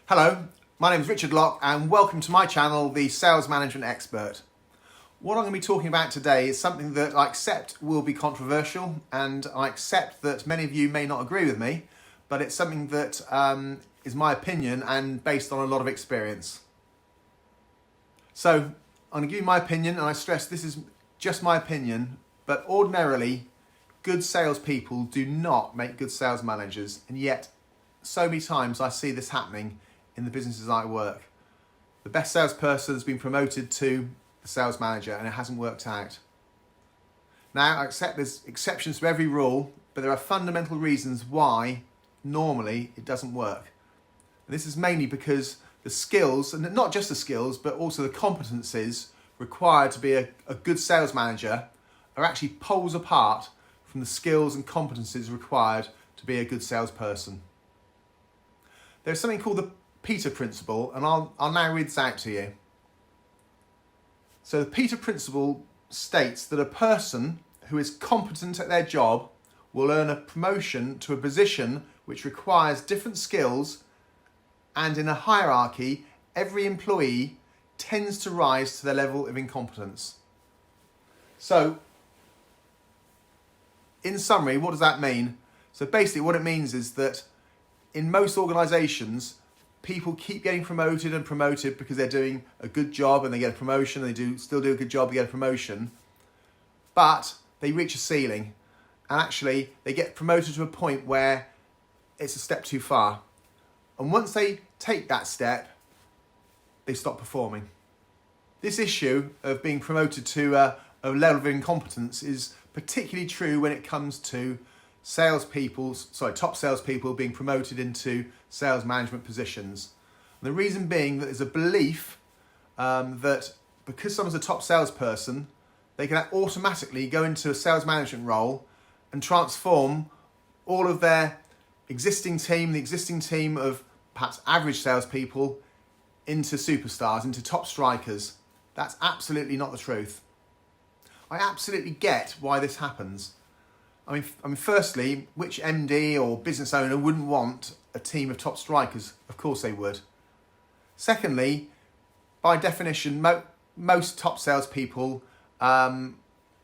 Hello, my name is Richard Locke and welcome to my channel, The Sales Management Expert. What I'm going to be talking about today is something that I accept will be controversial, and I accept that many of you may not agree with me, but it's something that is my opinion and based on a lot of experience. So I'm going to give you my opinion, and I stress this is just my opinion, but ordinarily good salespeople do not make good sales managers, and yet so many times I see this happening in the businesses I work. The best salesperson has been promoted to the sales manager and it hasn't worked out. Now, I accept there's exceptions to every rule, but there are fundamental reasons why normally it doesn't work. And this is mainly because the skills, and not just the skills, but also the competencies required to be a good sales manager are actually poles apart from the skills and competencies required to be a good salesperson. There's something called the Peter Principle, and I'll now read this out to you. So the Peter Principle states that a person who is competent at their job will earn a promotion to a position which requires different skills, and in a hierarchy, every employee tends to rise to their level of incompetence. So, in summary, what does that mean? So basically what it means is that in most organisations, people keep getting promoted and promoted because they're doing a good job and they get a promotion, and they still do a good job, they get a promotion, but they reach a ceiling and actually they get promoted to a point where it's a step too far. And once they take that step, they stop performing. This issue of being promoted to a level of incompetence is particularly true when it comes to top salespeople being promoted into sales management positions. And the reason being that there's a belief that because someone's a top salesperson, they can automatically go into a sales management role and transform all of their existing team of perhaps average salespeople into superstars, into top strikers. That's absolutely not the truth. I absolutely get why this happens. I mean, firstly, which MD or business owner wouldn't want a team of top strikers? Of course they would. Secondly, by definition, most top salespeople are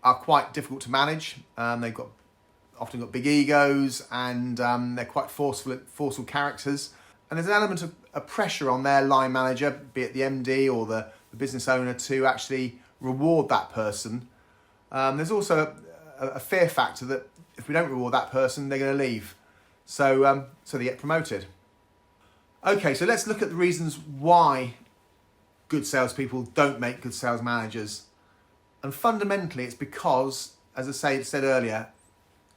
quite difficult to manage. They've often got big egos, and they're quite forceful characters. And there's an element of pressure on their line manager, be it the MD or the business owner, to actually reward that person. There's also a fear factor that if we don't reward that person, they're going to leave. So they get promoted. Okay, so let's look at the reasons why good salespeople don't make good sales managers. And fundamentally, it's because, as I said earlier,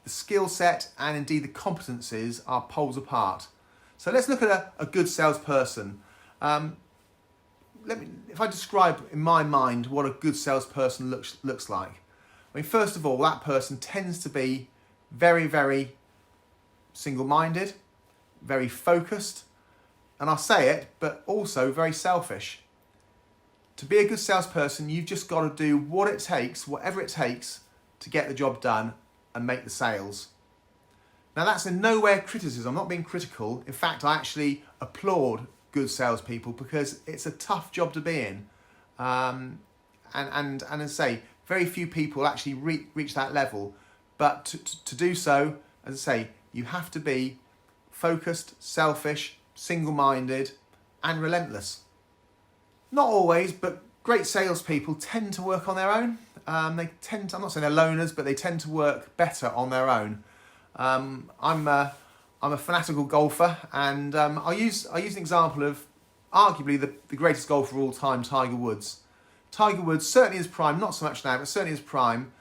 the skill set and indeed the competencies are poles apart. So let's look at a good salesperson. If I describe in my mind what a good salesperson looks like. I mean, first of all, that person tends to be very, very single-minded, very focused, and I'll say it, but also very selfish. To be a good salesperson, you've just got to do whatever it takes to get the job done and make the sales. Now, that's in no way a criticism. I'm not being critical. In fact, I actually applaud good salespeople because it's a tough job to be in. And as I say, very few people actually reach that level. But to do so, as I say, you have to be focused, selfish, single-minded, and relentless. Not always, but great salespeople tend to work on their own. I'm not saying they're loners, but they tend to work better on their own. I'm a fanatical golfer, and I'll use an example of arguably the greatest golfer of all time, Tiger Woods. Tiger Woods, certainly in his prime, not so much now, but certainly in his prime,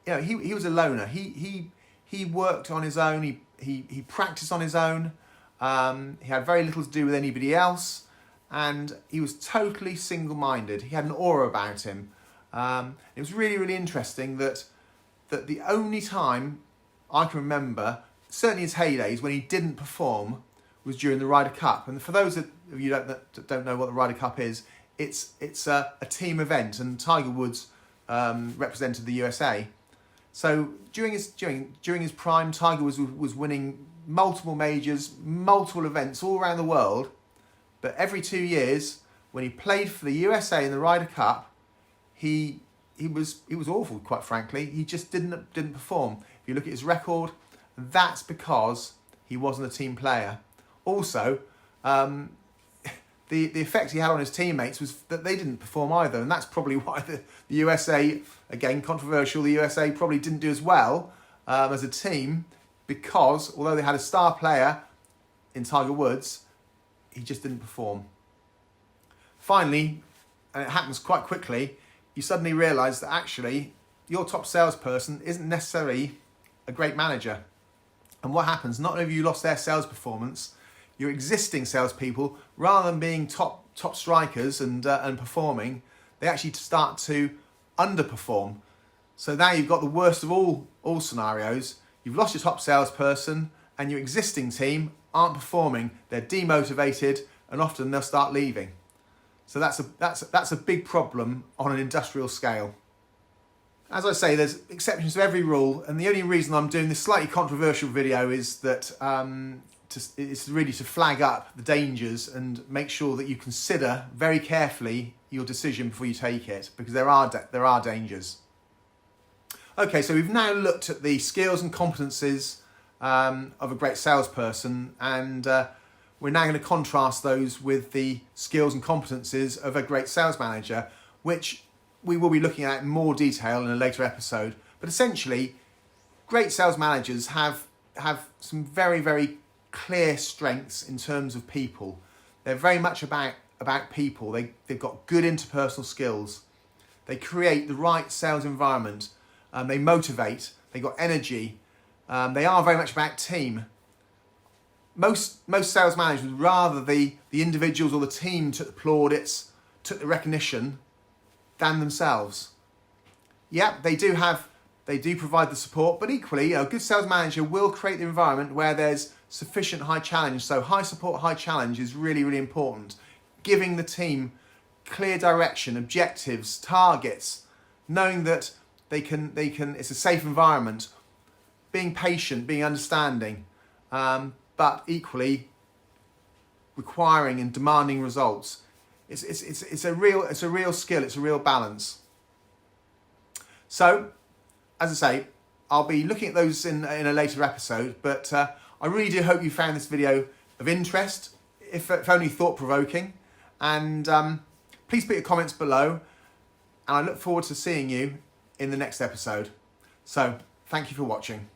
he was a loner. He worked on his own. He practiced on his own. He had very little to do with anybody else, and he was totally single-minded. He had an aura about him. It was really, really interesting that the only time I can remember, certainly his heydays, when he didn't perform was during the Ryder Cup. And for those of you that don't know what the Ryder Cup is, it's a team event, and Tiger Woods represented the USA. So during his prime, Tiger was winning multiple majors, multiple events all around the world, but every 2 years, when he played for the USA in the Ryder Cup, he was awful, quite frankly. He just didn't perform. If you look at his record, that's because he wasn't a team player. Also, the effect he had on his teammates was that they didn't perform either, and that's probably why the USA, again controversial, the USA probably didn't do as well as a team, because although they had a star player in Tiger Woods, he just didn't perform. Finally, and it happens quite quickly, you suddenly realise that actually your top salesperson isn't necessarily a great manager. And what happens, not only have you lost their sales performance, your existing salespeople, rather than being top strikers and performing, they actually start to underperform. So now you've got the worst of all scenarios. You've lost your top salesperson, and your existing team aren't performing. They're demotivated, and often they'll start leaving. So that's a big problem on an industrial scale. As I say, there's exceptions to every rule, and the only reason I'm doing this slightly controversial video is that it's really to flag up the dangers and make sure that you consider very carefully your decision before you take it, because there are dangers. Okay, so we've now looked at the skills and competencies of a great salesperson, and we're now going to contrast those with the skills and competencies of a great sales manager, which we will be looking at in more detail in a later episode. But essentially, great sales managers have some very, very clear strengths in terms of people. They're very much about people. They've got good interpersonal skills. They create the right sales environment. They motivate. They've got energy. They are very much about team. Most sales managers would rather the individuals or the team took the plaudits, took the recognition, than themselves. Yeah, they do provide the support, but equally, a good sales manager will create the environment where there's sufficient high challenge. So high support, high challenge is really, really important. Giving the team clear direction, objectives, targets, knowing that they can. It's a safe environment. Being patient, being understanding, but equally requiring and demanding results. It's a real skill. It's a real balance. So, as I say, I'll be looking at those in a later episode. But I really do hope you found this video of interest, if only thought-provoking. And please put your comments below. And I look forward to seeing you in the next episode. So, thank you for watching.